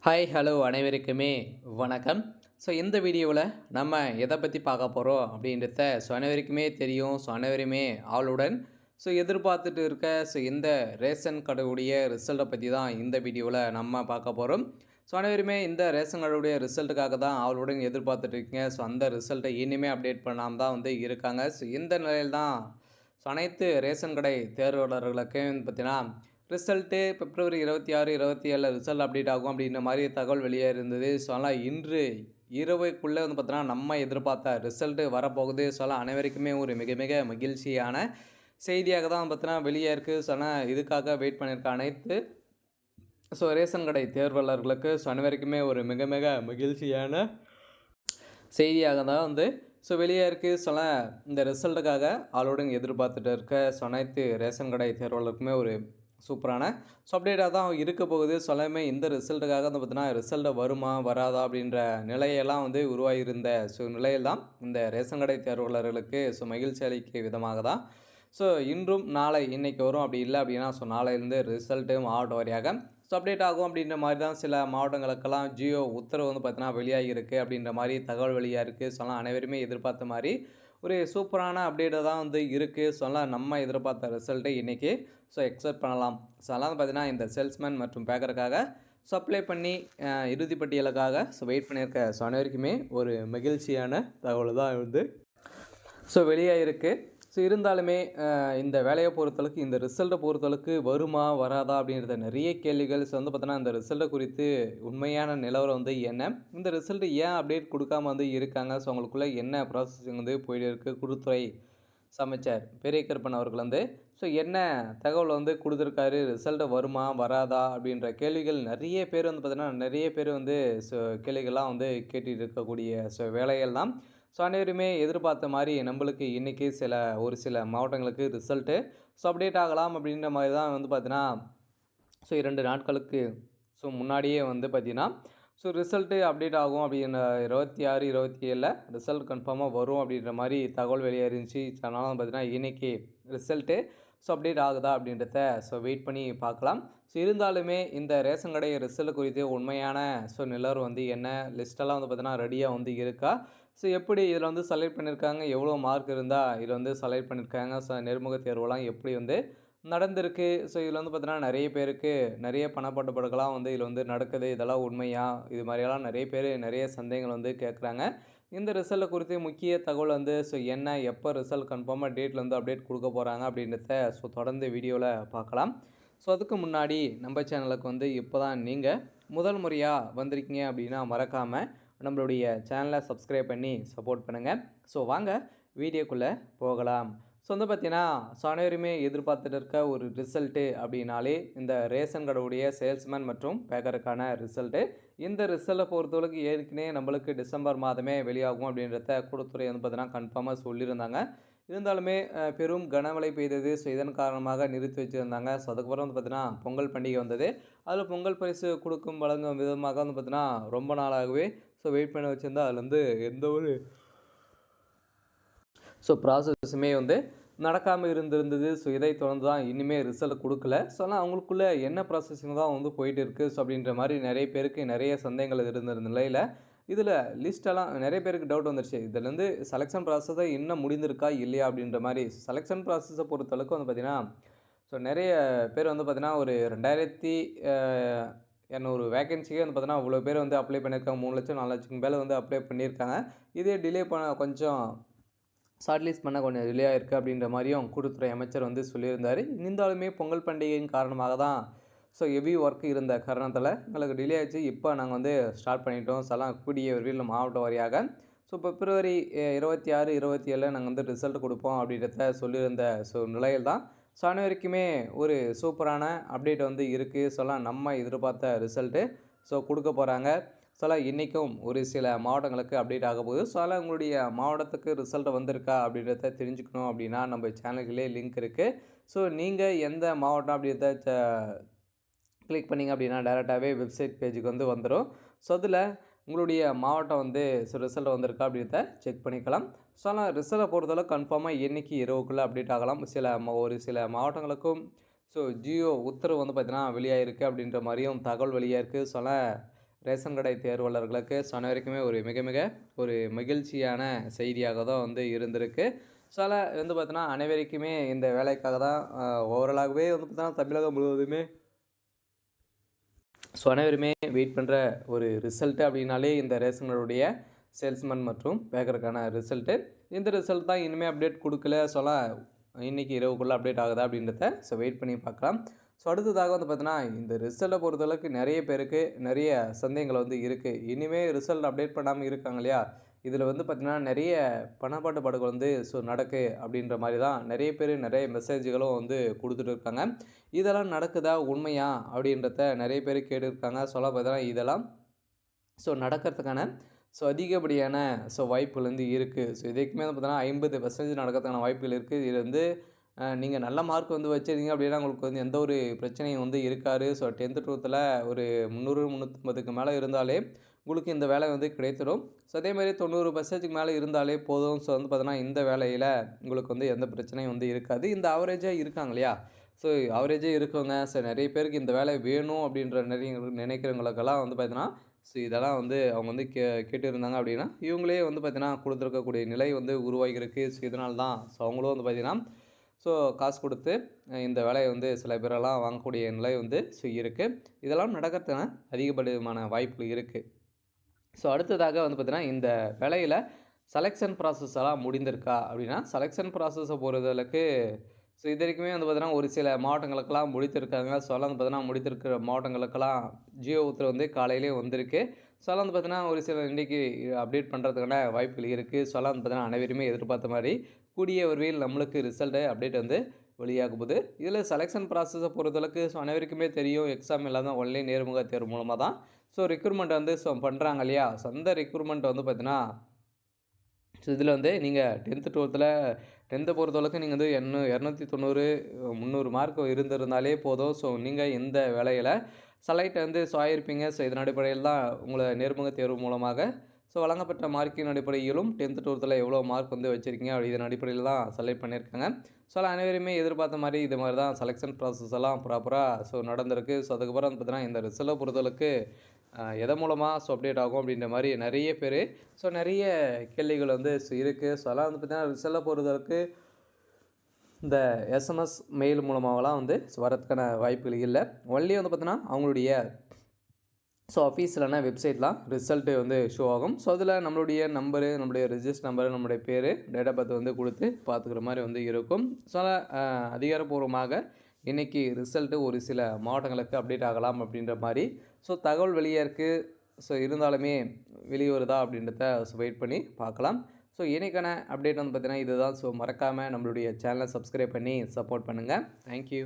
Hi hello அனைவருக்குமே வணக்கம். இந்த வீடியோவில் நம்ம எதை பற்றி பார்க்க போகிறோம் அப்படின்றத அனைவருக்குமே தெரியும். அனைவருமே ஆவலுடன் எதிர்பார்த்துட்டு இருக்க இந்த ரேஷன் கடையுடைய ரிசல்ட்டை பற்றி தான் இந்த வீடியோவில் நம்ம பார்க்க போகிறோம். அனைவருமே இந்த ரேஷன் கடையுடைய ரிசல்ட்டுக்காக தான் ஆவலுடன் எதிர்பார்த்துட்டு இருக்கீங்க. அந்த ரிசல்ட்டை இனிமேல் அப்டேட் பண்ணாமல் தான் இருக்காங்க. இந்த நிலையில் தான் அனைத்து ரேஷன் கடை தேர்வாளர்களுக்கும் பார்த்தீங்கன்னா ரிசல்ட்டு பிப்ரவரி 26, 27 ரிசல்ட் அப்டேட் ஆகும் அப்படின்ற மாதிரி தகவல் வெளியே இருந்தது. ஆனால் இன்று இரவுக்குள்ளே பார்த்தோன்னா நம்ம எதிர்பார்த்த ரிசல்ட்டு வரப்போகுது. அனைவருக்குமே ஒரு மிக மிக மகிழ்ச்சியான செய்தியாக தான் பார்த்தோன்னா வெளியே இருக்குது. ஆனால் இதுக்காக வெயிட் பண்ணியிருக்க அனைத்து ரேஷன் கடை தேர்வாளர்களுக்கு அனைவருக்குமே ஒரு மிக மிக மகிழ்ச்சியான செய்தியாக தான் வெளியே இருக்குது. இந்த ரிசல்ட்டுக்காக ஆளுடன் எதிர்பார்த்துட்டு இருக்க அனைத்து ரேஷன் கடை தேர்வாளருக்குமே ஒரு சூப்பரான அப்டேட்டாக தான் இருக்க போகுது. சொல்லாமே இந்த ரிசல்ட்டுக்காக பார்த்தீங்கன்னா ரிசல்ட்டை வருமா வராதா அப்படின்ற நிலையெல்லாம் உருவாகியிருந்த நிலையில் தான் இந்த ரேஷன் கடை தேர்வாளர்களுக்கு மகிழ்ச்சி அளிக்க விதமாக தான் இன்றும் நாளை இன்றைக்கி வரும். அப்படி இல்லை அப்படின்னா நாளையிலேருந்து ரிசல்ட்டு மாவட்ட வாரியாக அப்டேட் ஆகும் அப்படின்ற மாதிரி தான் சில மாவட்டங்களுக்கெல்லாம் ஜியோ உத்தரவு பார்த்தீங்கன்னா வெளியாகி இருக்குது அப்படின்ற மாதிரி தகவல் வெளியாக இருக்குது. அனைவருமே எதிர்பார்த்த மாதிரி ஒரு சூப்பரான அப்டேட்டை தான் இருக்குது. நம்ம எதிர்பார்த்த ரிசல்ட்டை இன்றைக்கி எக்ஸ்பெக்ட் பண்ணலாம். அதெல்லாம் பார்த்தீங்கன்னா இந்த சேல்ஸ்மேன் மற்றும் பேக்கருக்காக அப்ளை பண்ணி இறுதிப்பட்டியலுக்காக வெயிட் பண்ணியிருக்க அனைவருக்குமே ஒரு மகிழ்ச்சியான தகவல் தான் வெளியாக இருக்குது. இருந்தாலுமே இந்த வேலையை பொறுத்தளவுக்கு இந்த ரிசல்ட்டை பொறுத்தளவுக்கு வருமா வராதா அப்படின்றத நிறைய கேள்விகள் பார்த்தோன்னா இந்த ரிசல்ட்டை குறித்து உண்மையான நிலவரம் என்ன, இந்த ரிசல்ட்டு ஏன் அப்டேட் கொடுக்காம இருக்காங்க, அவங்களுக்குள்ளே என்ன ப்ராசஸிங் போயிட்டு இருக்குது, குழுத்துறை அமைச்சர் பெரியகருப்பன் அவர்கள் என்ன தகவல் கொடுத்துருக்காரு, ரிசல்ட்டு வருமா வராதா அப்படின்ற கேள்விகள் நிறைய பேர் பார்த்தீங்கன்னா நிறைய பேர் கேள்விகள்லாம் கேட்டுட்டு இருக்கக்கூடிய வேலைகள் தான். அனைவருமே எதிர்பார்த்த மாதிரி நம்மளுக்கு இன்றைக்கி ஒரு சில மாவட்டங்களுக்கு ரிசல்ட்டு அப்டேட் ஆகலாம் அப்படின்ற மாதிரி தான் பார்த்தீங்கன்னா 2 நாட்களுக்கு முன்னாடியே பார்த்தீங்கன்னா ரிசல்ட்டு அப்டேட் ஆகும் அப்படின்ற 26, 27 ரிசல்ட் கன்ஃபார்மாக வரும் அப்படின்ற மாதிரி தகவல் வெளியே இருந்துச்சு. அதனால பார்த்தீங்கன்னா இன்றைக்கி ரிசல்ட்டு அப்டேட் ஆகுதா அப்படின்றத வெயிட் பண்ணி பார்க்கலாம். இருந்தாலுமே இந்த ரேஷன் கடை ரிசல்ட் குறித்து உண்மையான நிலவரம் என்ன லிஸ்ட்டெல்லாம் பார்த்தீங்கன்னா ரெடியாக இருக்கா, எப்படி இதில் செலக்ட் பண்ணியிருக்காங்க, எவ்வளோ மார்க் இருந்தால் இதில் செலக்ட் பண்ணியிருக்காங்க, நேர்முக தேர்வுலாம் எப்படி நடந்திருக்கு. இதில் பார்த்தீங்கன்னா நிறைய பேருக்கு நிறைய பணப்பட்டுப்பாடுகள்லாம் இதில் நடக்குது, இதெல்லாம் உண்மையா, இது மாதிரியெல்லாம் நிறைய பேர் நிறைய சந்தேகங்கள் கேட்குறாங்க. இந்த ரிசல்ட்டை குறித்து முக்கிய தகவல் என்ன, எப்போ ரிசல்ட் கன்ஃபார்மாக டேட்டில் அப்டேட் கொடுக்க போகிறாங்க அப்படின்றத தொடர்ந்து வீடியோவில் பார்க்கலாம். அதுக்கு முன்னாடி நம்ம சேனலுக்கு இப்போ தான் நீங்கள் முதல் முறையாக வந்திருக்கீங்க அப்படின்னா மறக்காமல் நம்மளுடைய சேனலை சப்ஸ்கிரைப் பண்ணி சப்போர்ட் பண்ணுங்கள். வாங்க வீடியோக்குள்ளே போகலாம். பார்த்தீங்கன்னா அனைவருமே எதிர்பார்த்துட்டு இருக்க ஒரு ரிசல்ட்டு அப்படின்னாலே இந்த ரேஷன் கடையுடைய சேல்ஸ்மேன் மற்றும் பேக்கருக்கான ரிசல்ட்டு. இந்த ரிசல்ட்டை பொறுத்தவரைக்கு ஏற்கனவே நம்மளுக்கு டிசம்பர் மாதமே வெளியாகும் அப்படின்றத கூடத்துறை பார்த்தீங்கன்னா கன்ஃபார்மாக சொல்லியிருந்தாங்க. இருந்தாலுமே பெரும் கனமழை பெய்தது. இதன் காரணமாக நிறுத்தி வச்சுருந்தாங்க. அதுக்கப்புறம் பார்த்தீங்கன்னா பொங்கல் பண்டிகை வந்தது. அதில் பொங்கல் பரிசு கொடுக்கும் வழங்கும் விதமாக பார்த்தீங்கன்னா ரொம்ப நாளாகவே வெயிட் பண்ண வச்சுருந்தா அதில் எந்த ஒரு ப்ராசஸுமே நடக்காமல் இருந்திருந்தது. இதை தொடர்ந்து தான் இனிமேல் ரிசல்ட் கொடுக்கல. ஆனால் அவங்களுக்குள்ளே என்ன ப்ராசஸிங் தான் போயிட்டு இருக்குது அப்படின்ற மாதிரி நிறைய பேருக்கு நிறைய சந்தேகங்கள் இருந்த நிலையில் இதில் லிஸ்ட்டெல்லாம் நிறைய பேருக்கு டவுட் வந்துடுச்சு. இதுலேருந்து செலெக்ஷன் ப்ராசஸை இன்னும் முடிந்திருக்கா இல்லையா அப்படின்ற மாதிரி. செலெக்ஷன் ப்ராசஸை பொறுத்தளவுக்கு பார்த்திங்கன்னா நிறைய பேர் பார்த்திங்கன்னா ஒரு 2200 வேகன்சிக்கே பார்த்திங்கன்னா அவ்வளோ பேர் அப்ளை பண்ணியிருக்காங்க. 3 லட்சம் 4 லட்சம் மேலே அப்ளை பண்ணியிருக்காங்க. இதே டிலே பண்ண கொஞ்சம் ஷார்ட்லிஸ்ட் பண்ண கொஞ்சம் டிலே ஆகிருக்கு அப்படின்ற மாதிரியும் கூட்டுத்துறை அமைச்சர் சொல்லியிருந்தார். இருந்தாலுமே பொங்கல் பண்டிகையின் காரணமாக தான் ஹெவி ஒர்க் இருந்த காரணத்தில் எங்களுக்கு டிலே ஆச்சு. இப்போ நாங்கள் ஸ்டார்ட் பண்ணிட்டோம். கூடிய விரைவில் மாவட்ட வாரியாக பிப்ரவரி 26, 27 நாங்கள் ரிசல்ட் கொடுப்போம் அப்படின்றத சொல்லியிருந்த நிலையில் தான் அனைவருக்குமே ஒரு சூப்பரான அப்டேட் இருக்குது. நம்ம எதிர்பார்த்த ரிசல்ட்டு கொடுக்க போகிறாங்க. இன்றைக்கும் ஒரு சில மாவட்டங்களுக்கு அப்டேட் ஆக போகுது. உங்களுடைய மாவட்டத்துக்கு ரிசல்ட் வந்திருக்கா அப்படின்றத தெரிஞ்சுக்கணும் அப்படின்னா நம்ம சேனல்களே லிங்க் இருக்குது. நீங்கள் எந்த மாவட்டம் அப்படின்றத கிளிக் பண்ணிங்க அப்படின்னா டேரெக்டாகவே வெப்சைட் பேஜுக்கு வந்துடும். அதில் உங்களுடைய மாவட்டம் ரிசல்ட் வந்திருக்கா அப்படின்றத செக் பண்ணிக்கலாம். ஆனால் ரிசல்ட்டை பொறுத்தளவு கன்ஃபார்மாக இன்றைக்கி இரவுக்குள்ளே அப்டேட் ஆகலாம். ஒரு சில மாவட்டங்களுக்கும் ஜியோ உத்தரவு பார்த்தீங்கன்னா வெளியாகிருக்கு அப்படின்ற மாதிரியும் தகவல் வெளியாக இருக்குது. ரேஷன் கடை தேர்வாளர்களுக்கு ஸோ அனைவருக்குமே ஒரு மிக மிக ஒரு மகிழ்ச்சியான செய்தியாக தான் வந்து இருந்திருக்கு. ஸோ அதில் வந்து பார்த்தீங்கன்னா அனைவருக்குமே இந்த வேலைக்காக தான் ஓவராலாகவே வந்து பார்த்தீங்கன்னா தமிழகம் முழுவதுமே ஸோ அனைவருமே வெயிட் பண்ணுற ஒரு ரிசல்ட்டு அப்படின்னாலே இந்த ரேஷன் கடையுடைய சேல்ஸ்மேன் மற்றும் பேக்கருக்கான ரிசல்ட்டு. இந்த ரிசல்ட் தான் இனிமேல் அப்டேட் கொடுக்கல. இன்றைக்கி இரவுக்குள்ளே அப்டேட் ஆகுதா அப்படின்றத ஸோ வெயிட் பண்ணி பார்க்கலாம். ஸோ அடுத்ததாக வந்து பார்த்தீங்கன்னா இந்த ரிசல்ட்டை பொறுத்தளவுக்கு நிறைய பேருக்கு நிறைய சந்தேகங்கள் வந்து இருக்குது. இனிமேல் ரிசல்ட் அப்டேட் பண்ணாமல் இருக்காங்க இல்லையா, இதில் வந்து பார்த்திங்கன்னா நிறைய பணப்பாட்டுப்பாடுகள் வந்து நடக்கு அப்படின்ற மாதிரி தான் நிறைய பேர் நிறைய மெசேஜ்களும் வந்து கொடுத்துட்டு இருக்காங்க. இதெல்லாம் நடக்குதா உண்மையா அப்படின்றத நிறைய பேர் கேட்டுருக்காங்க. சொல்ல பார்த்தீங்கன்னா இதெல்லாம் நடக்கிறதுக்கான அதிகப்படியான வாய்ப்புகள் வந்து இருக்குது. இதுக்குமே வந்து பார்த்தீங்கன்னா 50% நடக்கிறதுக்கான வாய்ப்புகள் இருக்குது. இது வந்து நீங்கள் நல்ல மார்க் வந்து வச்சுருந்தீங்க அப்படின்னா உங்களுக்கு வந்து எந்த ஒரு பிரச்சனையும் வந்து இருக்காது. 10th 12th ஒரு 300 350க்கு மேலே இருந்தாலே உங்களுக்கு இந்த வேலை வந்து கிடைத்திடும். அதேமாதிரி 90% மேலே இருந்தாலே போதும். வந்து பார்த்தீங்கன்னா இந்த வேலையில் உங்களுக்கு வந்து எந்த பிரச்சனையும் வந்து இருக்காது. இந்த ஆவரேஜாக இருக்காங்க இல்லையா, ஆவரேஜாக இருக்கவங்க நிறைய பேருக்கு இந்த வேலை வேணும் அப்படின்ற நினைக்கிறவங்களுக்கெல்லாம் வந்து பார்த்தீங்கன்னா இதெல்லாம் வந்து அவங்க வந்து கேட்டிருந்தாங்க அப்படின்னா இவங்களே வந்து பார்த்தீங்கன்னா கொடுத்துருக்கக்கூடிய நிலை வந்து உருவாகியிருக்கு. இதனால தான் அவங்களும் வந்து பார்த்தீங்கன்னா காசு கொடுத்து இந்த வேலையை வந்து சில பேரெல்லாம் வாங்கக்கூடிய நிலை வந்து இருக்குது. இதெல்லாம் நடக்கிறதுக்கான அதிகப்படியான வாய்ப்புகள் இருக்குது. அடுத்ததாக வந்து பார்த்தீங்கன்னா இந்த வேலையில் செலெக்ஷன் ப்ராசஸ் எல்லாம் முடிந்திருக்கா அப்படின்னா, செலெக்ஷன் ப்ராசஸை பொறுத்தளவுக்கு இது வரைக்குமே வந்து பார்த்தீங்கன்னா ஒரு சில மாவட்டங்களுக்கெல்லாம் முடித்திருக்காங்க. வந்து பார்த்தீங்கன்னா முடித்திருக்கிற மாவட்டங்களுக்கெல்லாம் ஜியோ உத்தரவு வந்து காலையிலே வந்திருக்கு. வந்து பார்த்தீங்கன்னா ஒரு சில இன்றைக்கி அப்டேட் பண்ணுறதுக்கான வாய்ப்புகள் இருக்குது. வந்து பார்த்தீங்கன்னா அனைவருமே எதிர்பார்த்த மாதிரி கூடிய விரைவில் நம்மளுக்கு ரிசல்ட்டு அப்டேட் வந்து வெளியாக போகுது. இதில் செலெக்ஷன் ப்ராசஸை பொறுத்தளவுக்கு அனைவருக்குமே தெரியும், எக்ஸாம் இல்லாத ஒன்லி நேர்முக தேர்வு மூலமாக தான் ரெக்ரூட்மெண்ட் வந்து பண்ணுறாங்க இல்லையா. அந்த ரெக்ரூட்மெண்ட் வந்து பார்த்தீங்கன்னா இதில் வந்து நீங்கள் 10th 12th பொறுத்தளவுக்கு நீங்கள் வந்து 290 300 மார்க் இருந்திருந்தாலே போதும். நீங்கள் இந்த வேலையில் செலக்ட் வந்து ஆகியிருப்பீங்க. இதன் அடிப்படையில் தான் உங்களை நேர்முக தேர்வு மூலமாக வழங்கப்பட்ட மார்க்கின் அடிப்படையிலும் 10th 12th எவ்வளோ மார்க் வந்து வச்சுருக்கீங்க இதன் அடிப்படையில் தான் செலக்ட் பண்ணியிருக்காங்க. அனைவருமே எதிர்பார்த்த மாதிரி இது மாதிரி தான் செலெக்ஷன் ப்ராசஸ் எல்லாம் ப்ராப்பராக நடந்திருக்கு. அதுக்கப்புறம் வந்து பார்த்தீங்கன்னா இந்த ரிசல்ட்டை பொறுத்தளவுக்கு எதன் மூலமாக அப்டேட் ஆகும் அப்படின்ற மாதிரி நிறைய பேர் நிறைய கேள்விகள் வந்து இருக்குது. அதெல்லாம் வந்து பார்த்திங்கன்னா ரிசல்ட்டை பொறுத்தளவுக்கு இந்த எஸ்எம்எஸ் மெயில் மூலமாகலாம் வந்து வரதுக்கான வாய்ப்புகள் இல்லை. ஒன்லி வந்து பார்த்தீங்கன்னா அவங்களுடைய அஃபீஷியலான வெப்சைட்லாம் ரிசல்ட்டு வந்து ஷோ ஆகும். அதில் நம்மளுடைய நம்பரு, நம்மளுடைய ரிஜிஸ்டர் நம்பரு, நம்மளுடைய பேர், டேட் ஆஃப் பர்த் வந்து கொடுத்து பார்த்துக்கிற மாதிரி வந்து இருக்கும். அதிகாரப்பூர்வமாக இன்றைக்கி ரிசல்ட்டு ஒரு சில மாவட்டங்களுக்கு அப்டேட் ஆகலாம் அப்படின்ற மாதிரி தகவல் வெளியே இருக்குது. இருந்தாலுமே வெளியே வருதா அப்படின்றத வெயிட் பண்ணி பார்க்கலாம். இன்றைக்கான அப்டேட் வந்து பார்த்திங்கன்னா இதுதான். மறக்காமல் நம்மளுடைய சேனலை சப்ஸ்கிரைப் பண்ணி சப்போர்ட் பண்ணுங்கள். தேங்க்யூ.